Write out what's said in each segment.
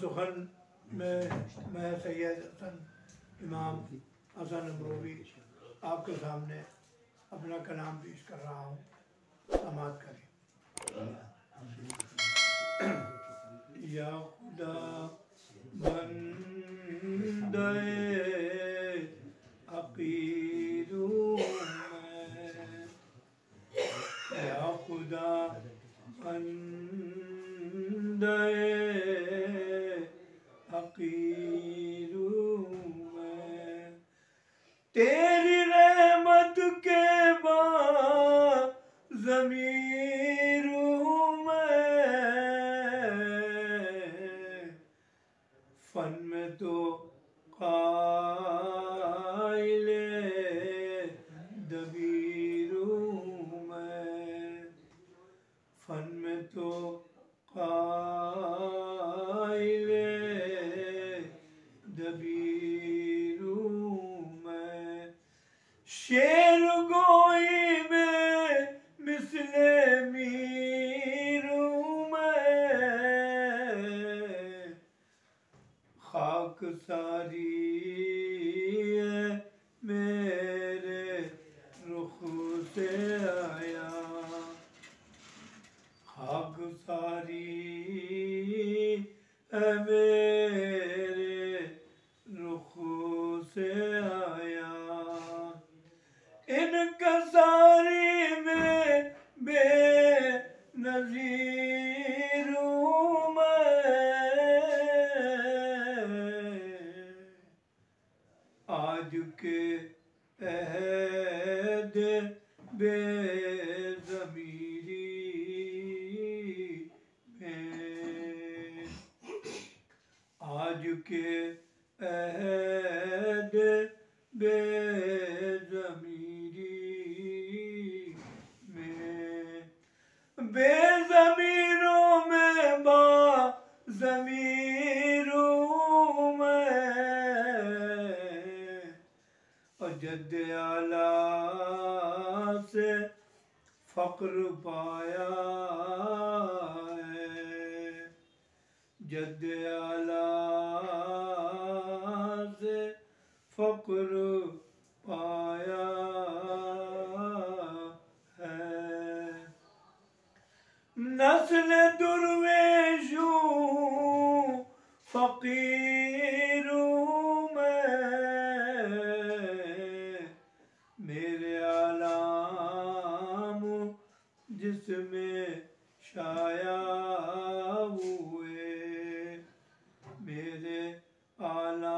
सुखन में मैं सैयद हसन इमाम हसन अमरोवी आपके सामने अपना कलाम पेश कर रहा हूँ। समाअत करें। या खुदा बंदे अकीरू में, या खुदा बंदे अकीरू में, तेरी रहमत के बाद ज़मीरू में, फन में तो काइले दबीरू में, फन में तो काइले दबीरू में, शेर गोई में मिसले मीरू में, खाक सारी है मेरे रुख से आया, खाक सारी है मेरे रुख से आया, इनका सारी में बेनज़ीर मैं, आज के अहद बेज़मीरी में, आज के अहद बेज़मीरी में, बेज़मीरों में बाज़मीरों में, और जद आला से फ़क्र पाया है, जद आला से फ़क्र पाया है, नस्ल दुर्वेशों फ़कीरों में, मेरे आलाम जिसमें शाया हुए, मेरे आलाम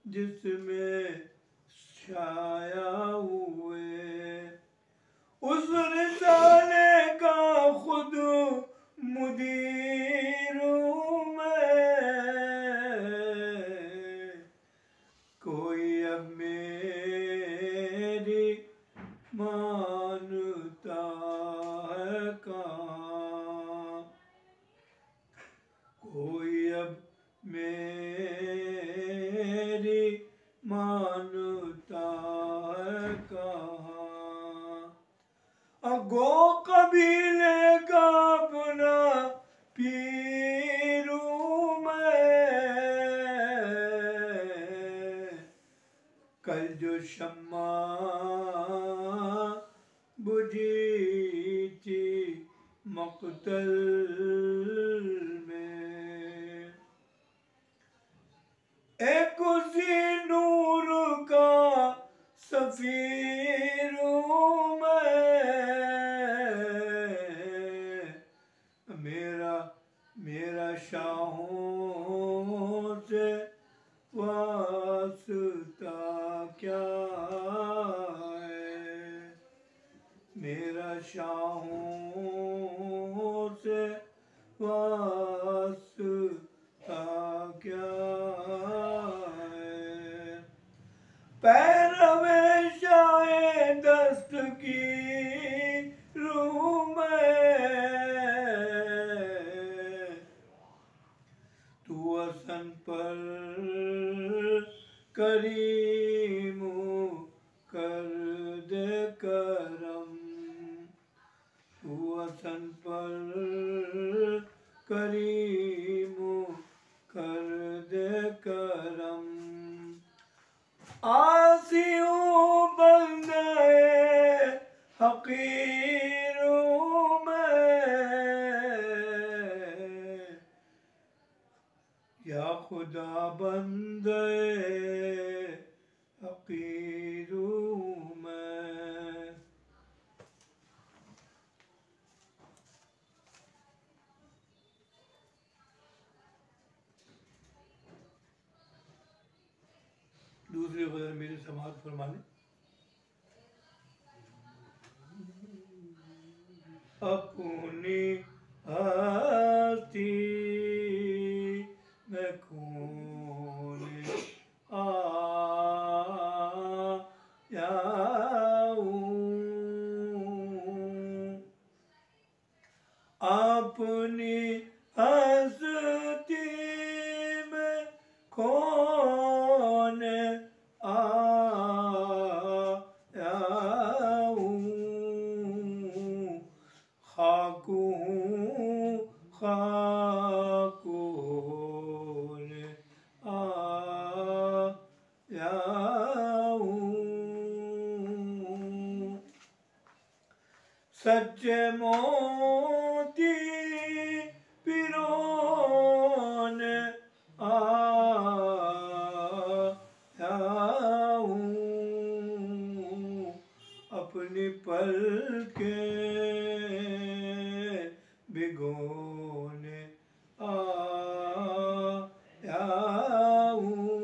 जिसमें शाया हुए, उस रिसाले का खुद मुदीरों में, कोई अब मेरी मानता है कहाँ, कोई अब मेरी मानता है कहाँ, गो कबीले का अपना पीरू मैं, कल जो शम्मा बुझी थी मक़तल में, एक उसी नूर का सफीरों में, मेरा शाहों से वास्ता क्या है, मेरा शाहों से वास्ता क्या है, पैरवे शाए दस्त की रूह में, तू हसन पर करीम कर दे करम, तू हसन पर करीम कर दे करम। आसियों बंदे हकीरों में, या खुदा बंदे हकीरों में। दूसरी गज़ल मेरी समाअत फरमा लें। अपनी हस्ती में कौन आया हूँ, अपनी हस्ती में कौन आया हूँ, खाक हूँ खाक होने आया हूँ। सच्चे मोती पिरोने आया हूँ, अपनी पलकें भिगोने आया हूँ।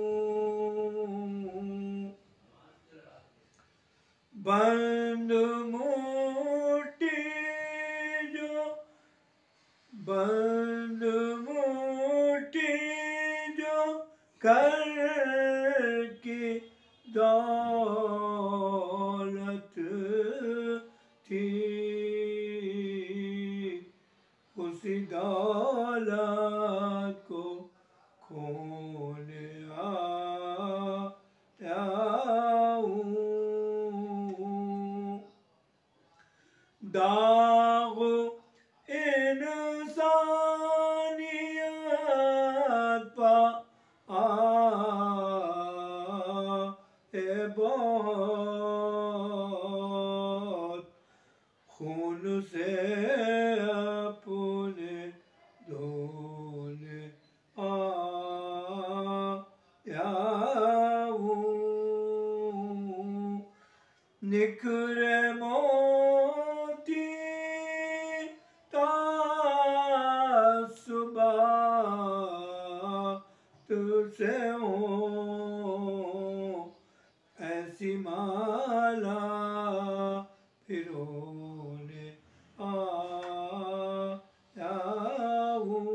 बंद मुट्ठी जो बंद मुट्ठी जो कर की दौलत थी, उसी दौलत को खोने आया हूँ। दाग इंसानियत पा बहुत खून से अपने धोने आया हूँ। निखरे मोती तासुबात से हो, ऐसी माला फिरोने आया हूँ।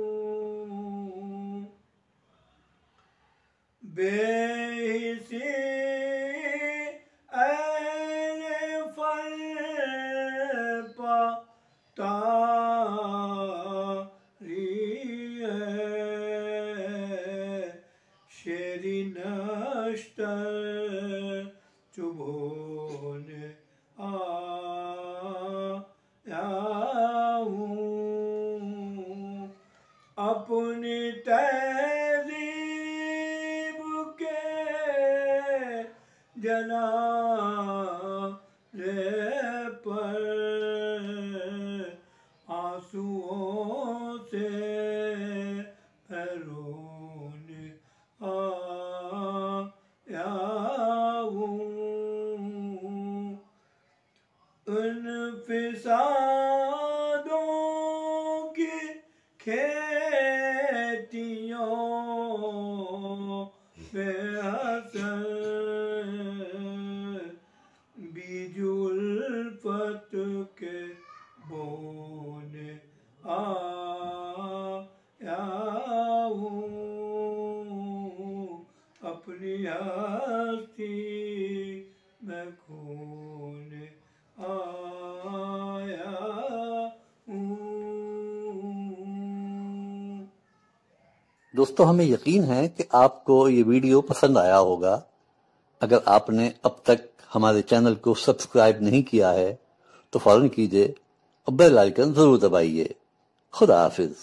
बेहिसी ऐने फल पा तारी है, शेरी नश्तर चुभोने आया हूँ। अपनी तहज़ीब के जनाज़े पर आंसुओं से रोने आया हूँ। उन फिसादों की खेतियों में असर बीज उल्फत के बोने आया हूँ। अपनी हस्ती में खोने आया हूँ। दोस्तों, हमें यकीन है कि आपको ये वीडियो पसंद आया होगा। अगर आपने अब तक हमारे चैनल को सब्सक्राइब नहीं किया है तो फौरन कीजिए और बेल आइकन जरूर दबाइए। खुदा हाफिज।